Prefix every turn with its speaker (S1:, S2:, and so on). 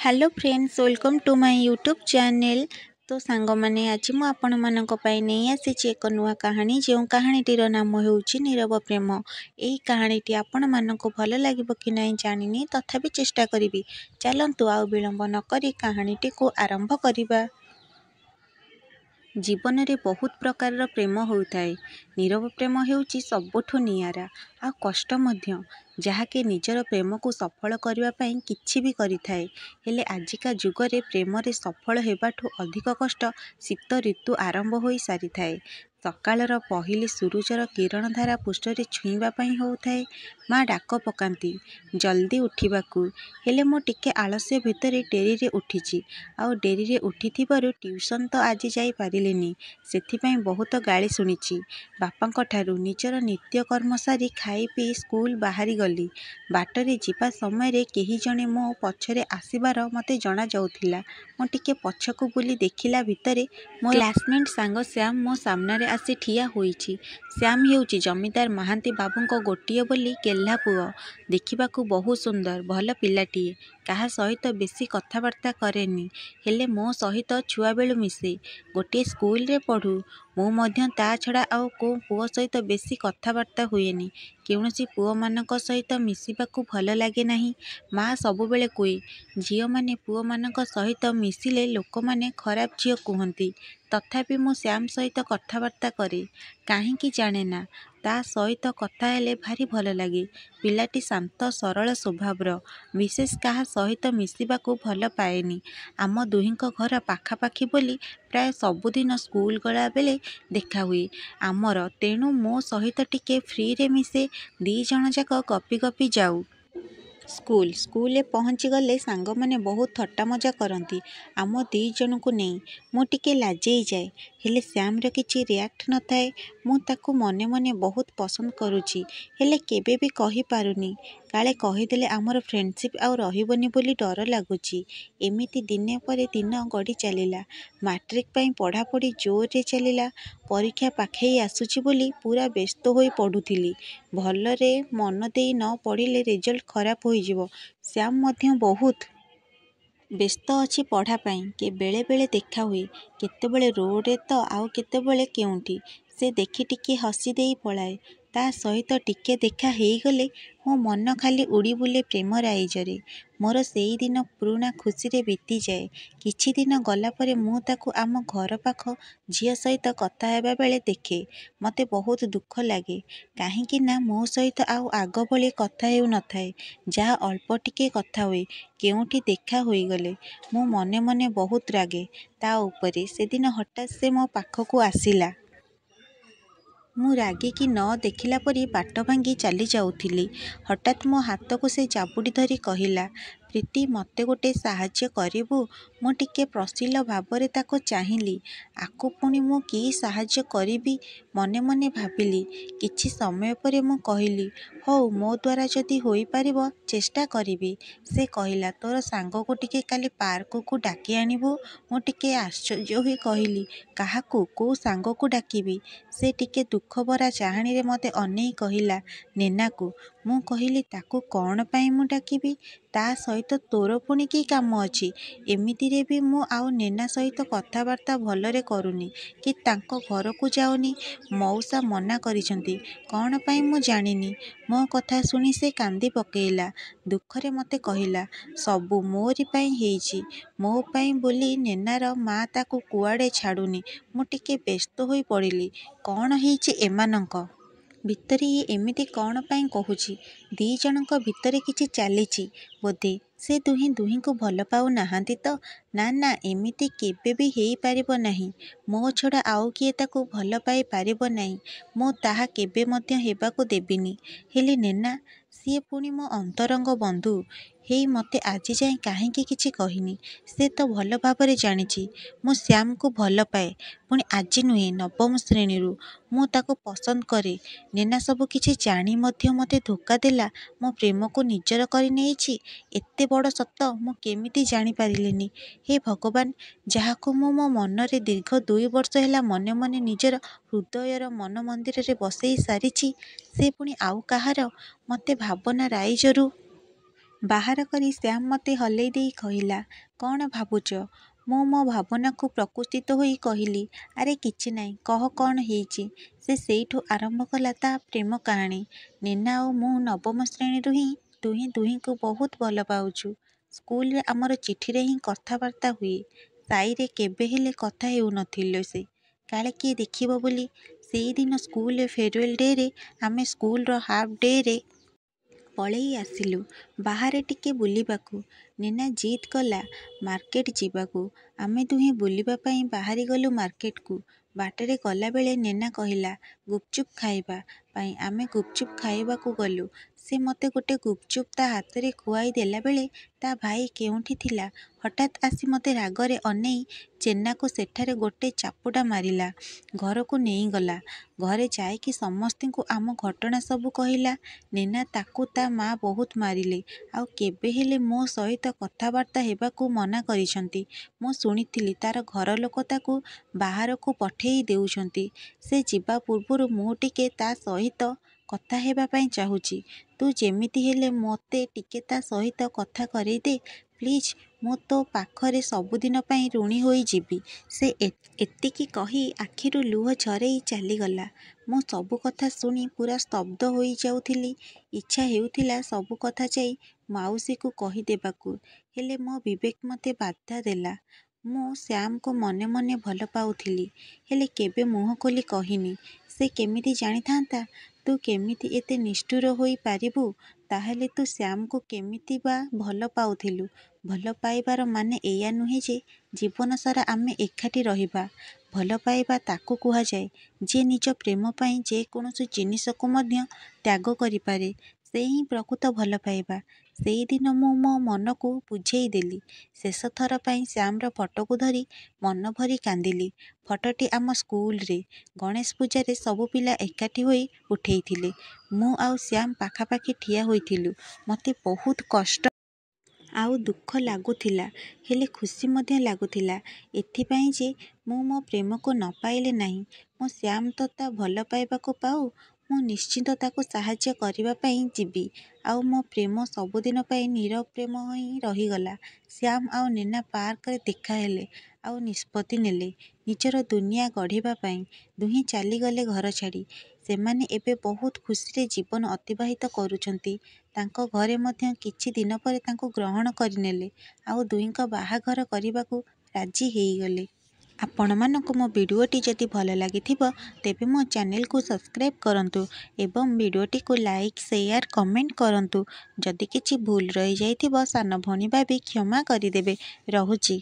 S1: Hello friends, welcome to my YouTube channel. तो song मैंने आज मु आपण मानक पई नहीं आसी एक नुआ कहानी जो कहानीटीर नाम होउची नीरव प्रेम। यही कहानीटी आपण मानक भल लागिबो कि नहीं जानिनी, तथापि चेष्टा करिबी। चलंतु आउ विलंब न करी कहानीटी को आरंभ करिबा। जीवन में बहुत प्रकार प्रेम होता है। नीरव प्रेम होउची सबुठु नियारा आ कष्ट मध्य, जहाँकि निजर प्रेम को सफल करने पाई किछि भी करिथाए। हेले आजिका जुगरे प्रेम रे सफल हेबाठु अधिक कष्ट शीत ऋतु आरंभ हो सारी थाए। सकाळर पहिले सूरजर किरण धारा पृष्ठरे छुईबा पई होउथाए। माँ डाक पकांती जल्दी उठिबाकू, हेले मो टिके आलस्य भितरे डेरी रे उठिची। आउ डेरी रे उठिथिबारु ट्यूशन तो आज जाई पारिलेनी, सेथिपाई बहुत गाली शुणिची बापांक ठारू। निजर नित्य कर्म सारी खाई पी स्कूल बाहरी गली। बाटरे जीवा समय रे केही जणे मो पछरे आसीबार मते जणा जाउथिला। मो टिके पछकू बुली देखिला भितरे मो क्लासमेट सांग श्याम मो सामने रे आसी ठिया होईची। श्याम हेउची जमीदार महांती बाबूंक गोटिए बोली केल्हा पुओ। देखिबाकू बहुत सुंदर भल पिलाटिए। काहा सहित बेसी कथबार्ता करेनी, हेले मो सहित छुआ बेलू मिसे। गोटे स्कूल रे पढ़ू। मो मध्य ता छड़ा आउ को पुओ सहित बेसी कथबार्ता हुएनी। केउणसी पुओ मानक सहित मिसिबाकू भल लागे नाही। माँ सबुबेले कुए, झियो माने पुओ मानक सहित मिसिले लोक माने खराब झियो कुहंती। तथापि मो श्याम सहित कथबार्ता करे, काहींकी जाने ना। ता सहित कथा हेले भारी भल लागे। पिलाटी शांत सरल स्वभावर, विशेष काहा सहित मिसिबाकू भल पाएनी। आम दुहींक घर पाखापाखी बोली प्राय सबुदिन स्कूल गला बेले देखा हुए आमर, तेणु मो सहित टिके फ्री रे मिसे। दी जण जाक गपी गपी जाऊ स्कूल पहुँची गले सांग माने बहुत थट्टा मजा करती। आम दी जन को नहीं मु टिके लाजेई जाए, हेले श्याम रे किछि रिएक्ट न थाए। मु ताकू मने मने बहुत पसंद करूची, हेले केबे भी कहि पारुनी। काले कहिदेले आमर फ्रेंडशिप आउ रहिबनी बोली डर लागुची। एमिति दिने परे दिन गड़ी चलिला। मैट्रिक पई पढ़ापढ़ी जोर रे चलिला। परीक्षा पाखेई आसुची बोली पूरा व्यस्त होई पढ़ुथिली। भलरे मन देई न पढ़िले रिजल्ट खराब हो होइजिवो। श्याम मध्य बहुत व्यस्त अछि पढ़ा पाई। के बेले बेले देखा हुए, केतेबेले रोड रे तो आउ केतेबेले केउंठी। से देखि टिके हसी देई पलाए। ता सहित टिके देखा हेई गले मो मन खाली उड़ी बुले प्रेम राइजरे। मोर सेई दिन पुराना खुशी रे बीती जाए। किछि दिन गला परे मु ताकू आम घर पाख झियो सहित कथा हेबा बेले देखे। मते बहुत दुख लागे, काहींकि ना मो सहित आउ आग भली कथा हेउ न थाए। जहा अल्प टिके कथा हुए, केउंठी देखा होई गले मु मने मने बहुत रागे ता उपरे। सेदिन हठात से मो पाखकू आसिला। मु रागिकी न देखिला परी बाट भांगी चली जाउथिली। हठात मो हाथ को से जाबुड़ी धरी कहिला, प्रीति मते गोटे साहाଯ୍ୟ करिबु। मु टिके प्रसिल भाबरे ताको चाहिली। आकु पुणी मु की साहाଯ୍ୟ करिबी मने मने भाबिली। किछि समय परे मु कहिली, हौ मो द्वारा जदि होई पारिबो चेष्टा करिबी। से कहिला, तोर सांग को टिके काली पार्क को डाकी आनिबु। मु टिके आश्चर्य होई कहिली, काहाकू को सांग को डाकिबी। से टिके दुख भरा चाहाणी रे मते अनेई कहिला, नेनाकू। मु कहिली, ताकू कौन पाई मु डाकिबी। ता सहित तोर पुणी की काम अछि। एमिति रे भी मु आउ नेना सहित कथबार्ता भलरे करूनी कि तांको घर को जाउनी। मौसा मना करिसंती, कौन पाई मु जानिनी। मो कथा सुनी से कांदी पकेइला। दुखरे मते कहिला, सबु मोरी पाई हेइची। मो पाई बोली नेनार माँ ताकू कुआड़े छाड़ुनी। मु टिके व्यस्त होई पड़िली। कौन हेइची एमानंक भितरे, ये एमिति कौन पाई कहुची। दी जनक भितरे किछि चालिची बोधे। से दुहीं दुहीं को भल पाउ नाहांती तो। ना ना, एमिति केबे भी हेई पारिबो नाही। मो छड़ा आउ किए ताकू भल पाई पारिबो नाही। मो ताहा केबे मध्य हेबाकू देबिनी। हेले नेना, सिए पुणी मो अंतरंग बंधु हेई मते आजि जाए काहींकी किछि कहिनी। से तो भल भाबरे जानिची मु श्याम को भल पाए, पुणी आजि नुहे नवम श्रेणीरू। मु ताको पसंद करे। नेना सबु किछि जानी मध्य मते धोका देला। मो प्रेम को निजर करि नेइची। एते बड़ सत मु केमिति जानी पारिलेनी। हे भगवान, जाहाको मु मो मनरे दीर्घ 2 वर्ष हेला मने मने निजर हृदयर मन मंदिर रे बसेई सारिची, से पुणी आउ काहार। मते भावना राइजरू ବାହାର କରି ଶ୍ୟାମ ମୋତେ ହଲେଇ ଦେଇ କହିଲା, କ'ଣ ଭାବୁଛ? ମୁଁ ମୋ ଭାବନାକୁ ପ୍ରକୃତିତ ହୋଇ କହିଲି, ଆରେ କିଛି ନାହିଁ, କହ କ'ଣ ହେଇଛି। ସେ ସେଇଠୁ ଆରମ୍ଭ କଲା ତା ପ୍ରେମ କାହାଣୀ। ନୀନା ଆଉ ମୁଁ ନବମ ଶ୍ରେଣୀରୁ ହିଁ ଦୁହେଁ ଦୁହିଁଙ୍କୁ ବହୁତ ଭଲ ପାଉଛୁ। ସ୍କୁଲରେ ଆମର ଚିଠିରେ ହିଁ କଥାବାର୍ତ୍ତା ହୁଏ। ସାଇରେ କେବେ ହେଲେ କଥା ହେଉନଥିଲେ ସେ, କାଳେ କିଏ ଦେଖିବ ବୋଲି। ସେଇଦିନ ସ୍କୁଲରେ ଫେରୱେଲ୍ ଡେରେ ଆମେ ସ୍କୁଲର ହାଫ୍ ଡେରେ ପଳେଇ ଆସିଲୁ ବାହାରେ ଟିକେ ବୁଲିବାକୁ। ନୀନା ଜିଦ୍ କଲା ମାର୍କେଟ ଯିବାକୁ। ଆମେ ଦୁହେଁ ବୁଲିବା ପାଇଁ ବାହାରିଗଲୁ ମାର୍କେଟକୁ। ବାଟରେ ଗଲାବେଳେ ନୀନା କହିଲା ଗୁପଚୁପ୍ ଖାଇବା ପାଇଁ। ଆମେ ଗୁପଚୁପ୍ ଖାଇବାକୁ ଗଲୁ। ସେ ମୋତେ ଗୋଟେ ଗୁପଚୁପ୍ ତା ହାତରେ ଖୁଆଇ ଦେଲାବେଳେ ତା ଭାଇ କେଉଁଠି ଥିଲା, ହଠାତ୍ ଆସି ମୋତେ ରାଗରେ ଅନେଇ ଚେନାକୁ ସେଠାରେ ଗୋଟେ ଚାପୁଡ଼ା ମାରିଲା। ଘରକୁ ନେଇଗଲା। ଘରେ ଯାଇକି ସମସ୍ତଙ୍କୁ ଆମ ଘଟଣା ସବୁ କହିଲା। ନୀନା ତାକୁ ତା ମା ବହୁତ ମାରିଲେ, ଆଉ କେବେ ହେଲେ ମୋ ସହିତ କଥାବାର୍ତ୍ତା ହେବାକୁ ମନା କରିଛନ୍ତି। ମୁଁ ଶୁଣିଥିଲି ତାର ଘରଲୋକ ତାକୁ ବାହାରକୁ ପଠେଇ ଦେଉଛନ୍ତି। ସେ ଯିବା ପୂର୍ବରୁ ମୁଁ ଟିକେ ତା ସହିତ କଥା ହେବା ପାଇଁ ଚାହୁଁଛି। ତୁ ଯେମିତି ହେଲେ ମୋତେ ଟିକେ ତା ସହିତ କଥା କରେଇଦେ ପ୍ଲିଜ୍। ମୁଁ ତୋ ପାଖରେ ସବୁଦିନ ପାଇଁ ଋଣୀ ହୋଇଯିବି। ସେ ଏତିକି କହି ଆଖିରୁ ଲୁହ ଝରେଇ ଚାଲିଗଲା। ମୁଁ ସବୁ କଥା ଶୁଣି ପୁରା ସ୍ତବ୍ଧ ହୋଇଯାଉଥିଲି। ଇଚ୍ଛା ହେଉଥିଲା ସବୁ କଥା ଯାଇ ମାଉସୀକୁ କହିଦେବାକୁ, ହେଲେ ମୋ ବିବେକ ମୋତେ ବାଧା ଦେଲା। ମୁଁ ଶ୍ୟାମକୁ ମନେ ମନେ ଭଲ ପାଉଥିଲି, ହେଲେ କେବେ ମୁହଁ ଖୋଲି କହିନି। ସେ କେମିତି ଜାଣିଥାନ୍ତା? ତୁ କେମିତି ଏତେ ନିଷ୍ଠୁର ହୋଇ ପାରିବୁ? ତାହେଲେ ତୁ ଶ୍ୟାମକୁ କେମିତି ବା ଭଲ ପାଉଥିଲୁ? ଭଲ ପାଇବାର ମାନେ ଏଇଆ ନୁହେଁ ଯେ ଜୀବନ ସାରା ଆମେ ଏକାଠି ରହିବା। ଭଲ ପାଇବା ତାକୁ କୁହାଯାଏ ଯିଏ ନିଜ ପ୍ରେମ ପାଇଁ ଯେକୌଣସି ଜିନିଷକୁ ମଧ୍ୟ ତ୍ୟାଗ କରିପାରେ। ସେ ହିଁ ପ୍ରକୃତ ଭଲ ପାଇବା। ସେଇଦିନ ମୁଁ ମୋ ମନକୁ ବୁଝେଇ ଦେଲି। ଶେଷ ଥର ପାଇଁ ଶ୍ୟାମର ଫଟୋକୁ ଧରି ମନ ଭରି କାନ୍ଦିଲି। ଫଟୋଟି ଆମ ସ୍କୁଲରେ ଗଣେଶ ପୂଜାରେ ସବୁ ପିଲା ଏକାଠି ହୋଇ ଉଠେଇଥିଲେ। ମୁଁ ଆଉ ଶ୍ୟାମ ପାଖାପାଖି ଠିଆ ହୋଇଥିଲୁ। ମୋତେ ବହୁତ କଷ୍ଟ ଆଉ ଦୁଃଖ ଲାଗୁଥିଲା, ହେଲେ ଖୁସି ମଧ୍ୟ ଲାଗୁଥିଲା। ଏଥିପାଇଁ ଯେ ମୁଁ ମୋ ପ୍ରେମକୁ ନ ପାଇଲେ ନାହିଁ। ମୋ ଶ୍ୟାମ ତ ତା ଭଲ ପାଇବାକୁ ପାଉ। ମୁଁ ନିଶ୍ଚିନ୍ତ ତାକୁ ସାହାଯ୍ୟ କରିବା ପାଇଁ ଯିବି। ଆଉ ମୋ ପ୍ରେମ ସବୁଦିନ ପାଇଁ ନିରବ ପ୍ରେମ ହିଁ ରହିଗଲା। ଶ୍ୟାମ ଆଉ ନୀନା ପାର୍କରେ ଦେଖା ହେଲେ ଆଉ ନିଷ୍ପତ୍ତି ନେଲେ ନିଜର ଦୁନିଆ ଗଢ଼ିବା ପାଇଁ। ଦୁହେଁ ଚାଲିଗଲେ ଘର ଛାଡ଼ି। ସେମାନେ ଏବେ ବହୁତ ଖୁସିରେ ଜୀବନ ଅତିବାହିତ କରୁଛନ୍ତି। ତାଙ୍କ ଘରେ ମଧ୍ୟ କିଛି ଦିନ ପରେ ତାଙ୍କୁ ଗ୍ରହଣ କରିନେଲେ ଆଉ ଦୁହିଁଙ୍କ ବାହାଘର କରିବାକୁ ରାଜି ହେଇଗଲେ। ଆପଣମାନଙ୍କୁ ମୋ ଭିଡ଼ିଓଟି ଯଦି ଭଲ ଲାଗିଥିବ ତେବେ ମୋ ଚ୍ୟାନେଲକୁ ସବସ୍କ୍ରାଇବ୍ କରନ୍ତୁ ଏବଂ ଭିଡ଼ିଓଟିକୁ ଲାଇକ୍, ସେୟାର, କମେଣ୍ଟ କରନ୍ତୁ। ଯଦି କିଛି ଭୁଲ ରହିଯାଇଥିବ ସାନ ଭଉଣୀ ଭାବି କ୍ଷମା କରିଦେବେ। ରହୁଛି।